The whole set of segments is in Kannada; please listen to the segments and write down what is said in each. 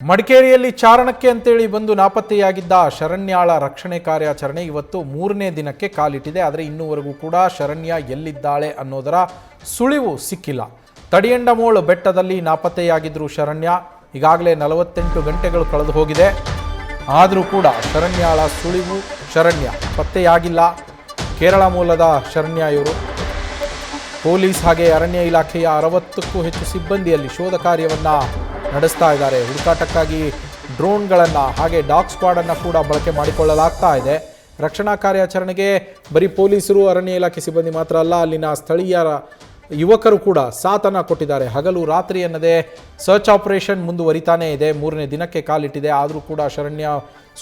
ಮಡಿಕೇರಿಯಲ್ಲಿ ಚಾರಣಕ್ಕೆ ಅಂತೇಳಿ ಬಂದು ನಾಪತ್ತೆಯಾಗಿದ್ದ ಶರಣ್ಯಾಳ ರಕ್ಷಣೆ ಕಾರ್ಯಾಚರಣೆ ಇವತ್ತು 3ನೇ ದಿನಕ್ಕೆ ಕಾಲಿಟ್ಟಿದೆ. ಆದರೆ ಇನ್ನೂವರೆಗೂ ಕೂಡ ಶರಣ್ಯ ಎಲ್ಲಿದ್ದಾಳೆ ಅನ್ನೋದರ ಸುಳಿವು ಸಿಕ್ಕಿಲ್ಲ. ತಡಿಯಂಡಮೋಳ್ ಬೆಟ್ಟದಲ್ಲಿ ನಾಪತ್ತೆಯಾಗಿದ್ರು ಶರಣ್ಯ. ಈಗಾಗಲೇ 48 ಗಂಟೆಗಳು ಕಳೆದು ಹೋಗಿದೆ. ಆದರೂ ಕೂಡ ಶರಣ್ಯಾಳ ಸುಳಿವು ಶರಣ್ಯ ಪತ್ತೆಯಾಗಿಲ್ಲ. ಕೇರಳ ಮೂಲದ ಶರಣ್ಯ ಇವರು. ಪೊಲೀಸ್ ಹಾಗೆ ಅರಣ್ಯ ಇಲಾಖೆಯ 60ಕ್ಕೂ ಹೆಚ್ಚು ಸಿಬ್ಬಂದಿಯಲ್ಲಿ ಶೋಧ ಕಾರ್ಯವನ್ನು ನಡೆಸ್ತಾ ಇದ್ದಾರೆ. ಹುಡುಕಾಟಕ್ಕಾಗಿ ಡ್ರೋನ್ಗಳನ್ನು ಹಾಗೆ ಡಾಗ್ ಸ್ಕ್ವಾಡನ್ನು ಕೂಡ ಬಳಕೆ ಮಾಡಿಕೊಳ್ಳಲಾಗ್ತಾ ಇದೆ. ರಕ್ಷಣಾ ಕಾರ್ಯಾಚರಣೆಗೆ ಬರೀ ಪೊಲೀಸರು ಅರಣ್ಯ ಇಲಾಖೆ ಸಿಬ್ಬಂದಿ ಮಾತ್ರ ಅಲ್ಲ, ಅಲ್ಲಿನ ಸ್ಥಳೀಯ ಯುವಕರು ಕೂಡ ಸಾಥನ್ನು ಕೊಟ್ಟಿದ್ದಾರೆ. ಹಗಲು ರಾತ್ರಿ ಅನ್ನದೇ ಸರ್ಚ್ ಆಪರೇಷನ್ ಮುಂದುವರಿತಾನೇ ಇದೆ. 3ನೇ ದಿನಕ್ಕೆ ಕಾಲಿಟ್ಟಿದೆ. ಆದರೂ ಕೂಡ ಶರಣ್ಯ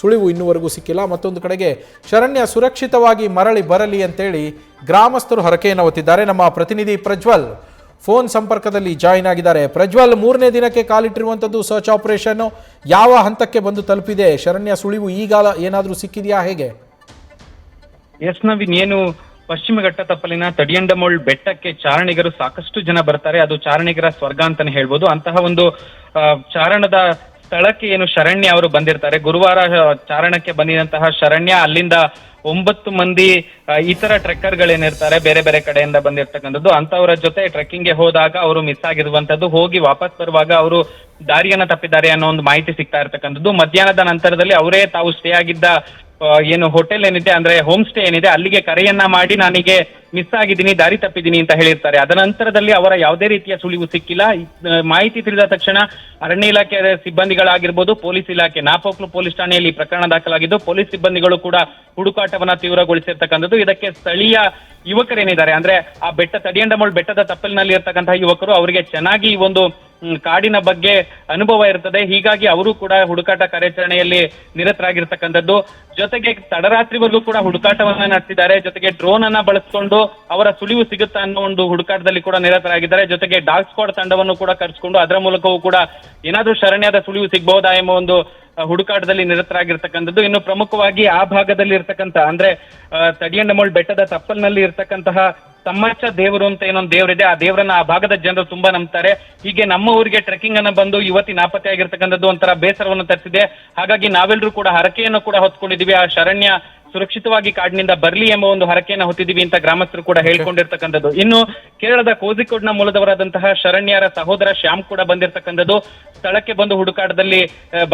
ಸುಳಿವು ಇನ್ನೂವರೆಗೂ ಸಿಕ್ಕಿಲ್ಲ. ಮತ್ತೊಂದು ಕಡೆಗೆ ಶರಣ್ಯ ಸುರಕ್ಷಿತವಾಗಿ ಮರಳಿ ಬರಲಿ ಅಂತೇಳಿ ಗ್ರಾಮಸ್ಥರು ಹರಕೆಯನ್ನು ಹೊತ್ತಿದ್ದಾರೆ. ನಮ್ಮ ಪ್ರತಿನಿಧಿ ಪ್ರಜ್ವಲ್ ಫೋನ್ ಸಂಪರ್ಕದಲ್ಲಿ ಜಾಯಿನ್ ಆಗಿದ್ದಾರೆ. ಪ್ರಜ್ವಲ್, 3ನೇ ದಿನಕ್ಕೆ ಕಾಲಿಟ್ಟಿರುವಂಥದ್ದು ಸರ್ಚ್ ಆಪರೇಷನ್ ಯಾವ ಹಂತಕ್ಕೆ ಬಂದು ತಲುಪಿದೆ? ಶರಣ್ಯ ಸುಳಿವು ಈಗ ಏನಾದರೂ ಸಿಕ್ಕಿದೆಯಾ, ಹೇಗೆ? ಎಸ್ ನವೀನ್, ಏನು ಪಶ್ಚಿಮ ಘಟ್ಟ ತಪ್ಪಲಿನ ತಡಿಯಂಡಮೋಳ್ ಬೆಟ್ಟಕ್ಕೆ ಚಾರಣಿಗರು ಸಾಕಷ್ಟು ಜನ ಬರ್ತಾರೆ. ಅದು ಚಾರಣಿಗರ ಸ್ವರ್ಗ ಅಂತಾನೆ ಹೇಳ್ಬೋದು. ಅಂತಹ ಒಂದು ಚಾರಣದ ಸ್ಥಳಕ್ಕೆ ಏನು ಶರಣ್ಯ ಅವರು ಬಂದಿರ್ತಾರೆ. ಗುರುವಾರ ಚಾರಣಕ್ಕೆ ಬಂದಿದಂತಹ ಶರಣ್ಯ ಅಲ್ಲಿಂದ 9 ಮಂದಿ ಇತರ ಟ್ರೆಕ್ಕರ್ಗಳೇನಿರ್ತಾರೆ ಬೇರೆ ಬೇರೆ ಕಡೆಯಿಂದ ಬಂದಿರ್ತಕ್ಕಂಥದ್ದು, ಅಂತವರ ಜೊತೆ ಟ್ರೆಕ್ಕಿಂಗ್ಗೆ ಹೋದಾಗ ಅವರು ಮಿಸ್ ಆಗಿರುವಂತದ್ದು. ಹೋಗಿ ವಾಪಸ್ ಬರುವಾಗ ಅವರು ದಾರಿಯನ್ನ ತಪ್ಪಿದ್ದಾರೆ ಅನ್ನೋ ಒಂದು ಮಾಹಿತಿ ಸಿಗ್ತಾ ಇರ್ತಕ್ಕಂಥದ್ದು. ಮಧ್ಯಾಹ್ನದ ನಂತರದಲ್ಲಿ ಅವರೇ ತಾವು ಸ್ಟೇ ಆಗಿದ್ದ ಏನು ಹೋಟೆಲ್ ಏನಿದೆ, ಅಂದ್ರೆ ಹೋಮ್ ಸ್ಟೇ ಏನಿದೆ, ಅಲ್ಲಿಗೆ ಕರೆಯನ್ನ ಮಾಡಿ ನನಗೆ ಮಿಸ್ ಆಗಿದ್ದೀನಿ, ದಾರಿ ತಪ್ಪಿದ್ದೀನಿ ಅಂತ ಹೇಳಿರ್ತಾರೆ. ಅದ ನಂತರದಲ್ಲಿ ಅವರ ಯಾವುದೇ ರೀತಿಯ ಸುಳಿವು ಸಿಕ್ಕಿಲ್ಲ. ಮಾಹಿತಿ ತಿಳಿದ ತಕ್ಷಣ ಅರಣ್ಯ ಇಲಾಖೆ ಸಿಬ್ಬಂದಿಗಳಾಗಿರ್ಬೋದು, ಪೊಲೀಸ್ ಇಲಾಖೆ ನಾಪೋಕ್ಲು ಪೊಲೀಸ್ ಠಾಣೆಯಲ್ಲಿ ಪ್ರಕರಣ ದಾಖಲಾಗಿದ್ದು ಪೊಲೀಸ್ ಸಿಬ್ಬಂದಿಗಳು ಕೂಡ ಹುಡುಕಾಟವನ್ನ ತೀವ್ರಗೊಳಿಸಿರ್ತಕ್ಕಂಥದ್ದು. ಇದಕ್ಕೆ ಸ್ಥಳೀಯ ಯುವಕರೇನಿದ್ದಾರೆ, ಅಂದ್ರೆ ಆ ತಡಿಯಂಡಮೋಳ್ ಬೆಟ್ಟದ ತಪ್ಪಲಿನಲ್ಲಿ ಇರ್ತಕ್ಕಂತಹ ಯುವಕರು, ಅವರಿಗೆ ಚೆನ್ನಾಗಿ ಈ ಒಂದು ಕಾಡಿನ ಬಗ್ಗೆ ಅನುಭವ ಇರ್ತದೆ. ಹೀಗಾಗಿ ಅವರು ಕೂಡ ಹುಡುಕಾಟ ಕಾರ್ಯಾಚರಣೆಯಲ್ಲಿ ನಿರತರಾಗಿರ್ತಕ್ಕಂಥದ್ದು. ಜೊತೆಗೆ ತಡರಾತ್ರಿವರೆಗೂ ಕೂಡ ಹುಡುಕಾಟವನ್ನ ನಡೆಸಿದ್ದಾರೆ. ಜೊತೆಗೆ ಡ್ರೋನ್ ಅನ್ನ ಬಳಸಿಕೊಂಡು ಅವರ ಸುಳಿವು ಸಿಗುತ್ತಾ ಅನ್ನೋ ಒಂದು ಹುಡುಕಾಟದಲ್ಲಿ ಕೂಡ ನಿರತರಾಗಿದ್ದಾರೆ. ಜೊತೆಗೆ ಡಾಗ್ ಸ್ಕ್ವಾಡ್ ತಂಡವನ್ನು ಕೂಡ ಕರೆಸಿಕೊಂಡು ಅದರ ಮೂಲಕವೂ ಕೂಡ ಏನಾದ್ರೂ ಶರಣ್ಯದ ಸುಳಿವು ಸಿಗಬಹುದಾ ಎಂಬ ಒಂದು ಹುಡುಕಾಟದಲ್ಲಿ ನಿರತರಾಗಿರ್ತಕ್ಕಂಥದ್ದು. ಇನ್ನು ಪ್ರಮುಖವಾಗಿ ಆ ಭಾಗದಲ್ಲಿ ಇರ್ತಕ್ಕಂಥ, ಅಂದ್ರೆ ತಡಿಯಂಡಮೋಳ್ ಬೆಟ್ಟದ ತಪ್ಪಲಿನಲ್ಲಿ ಇರ್ತಕ್ಕಂತಹ ತಮ್ಮಚ್ಚ ದೇವರು ಅಂತ ಏನೊಂದು ದೇವರಿದೆ, ಆ ದೇವರನ್ನ ಆ ಭಾಗದ ಜನರು ತುಂಬಾ ನಂಬ್ತಾರೆ. ಹೀಗೆ ನಮ್ಮ ಊರಿಗೆ ಟ್ರೆಕ್ಕಿಂಗ್ ಅನ್ನ ಬಂದು ಯುವತಿ ನಾಪತ್ತೆ ಆಗಿರ್ತಕ್ಕಂಥದ್ದು ಒಂಥರ ಬೇಸರವನ್ನು ತರಿಸಿದೆ. ಹಾಗಾಗಿ ನಾವೆಲ್ಲರೂ ಕೂಡ ಹರಕೆಯನ್ನು ಕೂಡ ಹೊತ್ಕೊಂಡಿದೀವಿ. ಆ ಶರಣ್ಯ ಸುರಕ್ಷಿತವಾಗಿ ಕಾಡಿನಿಂದ ಬರ್ಲಿ ಎಂಬ ಒಂದು ಹರಕೆಯನ್ನು ಹೊತ್ತಿದೀವಿ ಅಂತ ಗ್ರಾಮಸ್ಥರು ಕೂಡ ಹೇಳ್ಕೊಂಡಿರ್ತಕ್ಕಂಥದ್ದು. ಇನ್ನು ಕೇರಳದ ಕೋಜಿಕೋಡ್ನ ಮೂಲದವರಾದಂತಹ ಶರಣ್ಯರ ಸಹೋದರ ಶ್ಯಾಮ್ ಕೂಡ ಬಂದಿರತಕ್ಕಂಥದ್ದು. ಸ್ಥಳಕ್ಕೆ ಬಂದು ಹುಡುಕಾಟದಲ್ಲಿ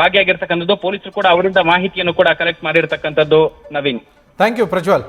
ಭಾಗಿಯಾಗಿರ್ತಕ್ಕಂಥದ್ದು. ಪೊಲೀಸರು ಕೂಡ ಅವರಿಂದ ಮಾಹಿತಿಯನ್ನು ಕೂಡ ಕಲೆಕ್ಟ್ ಮಾಡಿರ್ತಕ್ಕಂಥದ್ದು. Naveen, thank you Prajwal.